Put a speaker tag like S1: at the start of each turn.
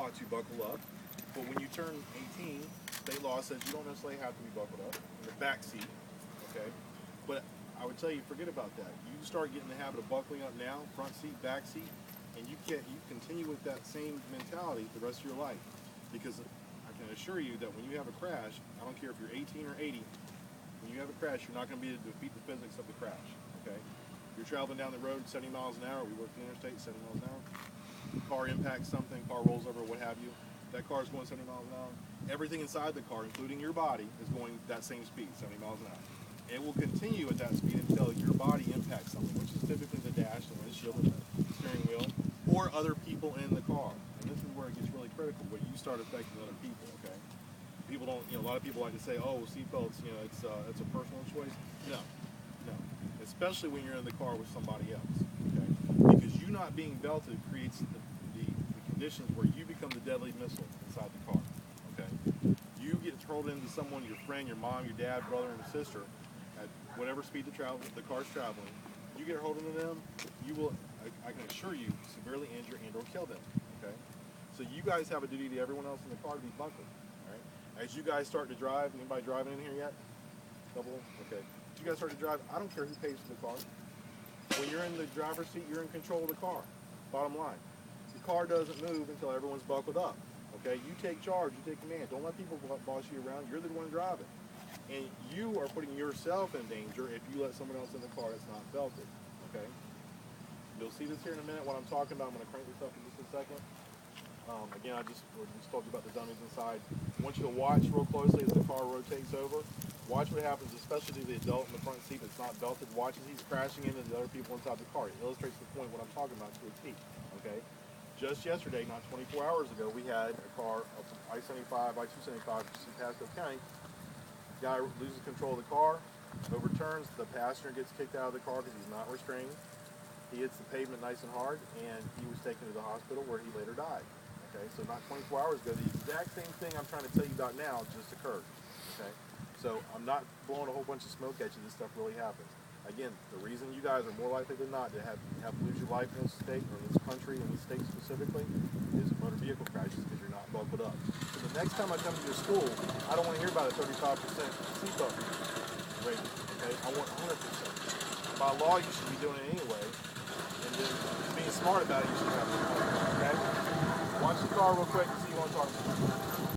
S1: law to buckle up, but when you turn 18, state law says you don't necessarily have to be buckled up in the back seat, okay? But I would tell you, forget about that. You start getting the habit of buckling up now, front seat, back seat, and you continue with that same mentality the rest of your life. Because I can assure you that when you have a crash, I don't care if you're 18 or 80, when you have a crash, you're not going to be able to defeat the physics of the crash, okay? You're traveling down the road 70 miles an hour, we work the interstate 70 miles an hour, car impacts something, car rolls over, what have you, that car is going 70 miles an hour, everything inside the car, including your body, is going that same speed, 70 miles an hour. It will continue at that speed until your body impacts something, which is typically the dash, the windshield, and the steering wheel, or other people in the car. And this is where it gets really critical, where you start affecting other people, okay? People don't, a lot of people like to say, oh, seatbelts, it's a personal choice. No. Especially when you're in the car with somebody else, okay? Because you not being belted creates the conditions where you become the deadly missile inside the car, okay? You get thrown into someone, your friend, your mom, your dad, brother, and sister, at whatever speed the car's traveling, you get hold of them, you will, I can assure you, severely injure and or kill them, okay? So you guys have a duty to everyone else in the car to be buckled, all right? As you guys start to drive, anybody driving in here yet? Couple? Okay. You guys start to drive, I don't care who pays for the car. When you're in the driver's seat, you're in control of the car. Bottom line. The car doesn't move until everyone's buckled up. Okay? You take charge, you take command. Don't let people boss you around. You're the one driving. And you are putting yourself in danger if you let someone else in the car that's not belted. Okay? You'll see this here in a minute what I'm talking about. I'm going to crank this up in just a second. Again, I just told you about the dummies inside. I want you to watch real closely as the car rotates over. Watch what happens, especially to the adult in the front seat that's not belted. Watch as he's crashing into the other people inside the car. It illustrates the point what I'm talking about to a T. Okay? Just yesterday, not 24 hours ago, we had a car up I-75, I-275, Seatbelt County. Guy loses control of the car, overturns. The passenger gets kicked out of the car because he's not restrained. He hits the pavement nice and hard, and he was taken to the hospital where he later died. Okay, so not 24 hours ago, the exact same thing I'm trying to tell you about now just occurred. Okay, so I'm not blowing a whole bunch of smoke at you. This stuff really happens. Again, the reason you guys are more likely than not to have lose your life in this state or in this country, in this state specifically, is motor vehicle crashes because you're not buckled up. So the next time I come to your school, I don't want to hear about a 35% seatbelt rate. Okay, I want 100%. By law, you should be doing it anyway, and then being smart about it, you should have it. Okay. Watch the car real quick and see you want to talk to.